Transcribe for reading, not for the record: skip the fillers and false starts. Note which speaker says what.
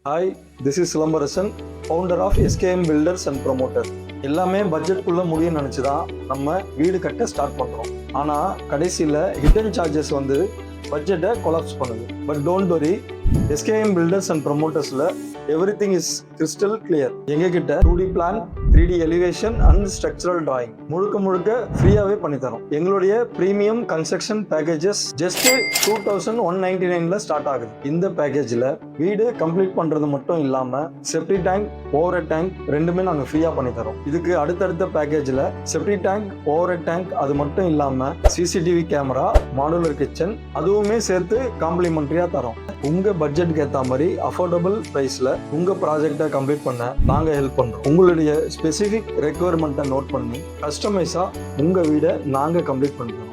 Speaker 1: Hi, this is Silambarasan, founder of SKM builders and promoter. எல்லாமே பட்ஜெட்குள்ளே முடியும்னு நினச்சி தான் நம்ம வீடு கட்ட ஸ்டார்ட் பண்ணுறோம். ஆனால் கடைசியில் ஹிடன் சார்ஜஸ் வந்து பட்ஜெட்டை கொலாப்ஸ் பண்ணுது. But don't worry, SKM builders and ப்ரொமோட்டர்ஸில் எவ்ரிதிங் இஸ் கிறிஸ்டல் கிளியர். எங்ககிட்ட 2D plan, 3D elevation and structural drawing முழுக்க ஃப்ரீயாகவே பண்ணித்தரோம். எங்களுடைய premium construction packages just 2199 start ஆகுது. இந்த பேக்கேஜில் வீடு கம்ப்ளீட் பண்ணுறது மட்டும் இல்லாமல் septic tank, overhead tank ரெண்டுமே நாங்கள் ஃப்ரீயாக பண்ணித்தரோம். இதுக்கு அடுத்தடுத்த பேக்கேஜில் septic tank, overhead tank அது மட்டும் இல்லாமல் சிசிடிவி கேமரா, மாடுலர் கிச்சன் அதுவுமே சேர்த்து காம்ப்ளிமெண்ட்ரியாக தரோம். உங்கள் பட்ஜெட்டுக்கு ஏற்ற மாதிரி அஃபோர்டபுள் ப்ரைஸில் உங்கள் ப்ராஜெக்டை கம்ப்ளீட் பண்ண நாங்கள் ஹெல்ப் பண்ணுறோம். உங்களுடைய ஸ்பெசிஃபிக் ரெக்குவயர்மெண்ட்டை நோட் பண்ணி கஸ்டமைஸாக உங்கள் வீடை நாங்கள் கம்ப்ளீட் பண்ணுறோம்.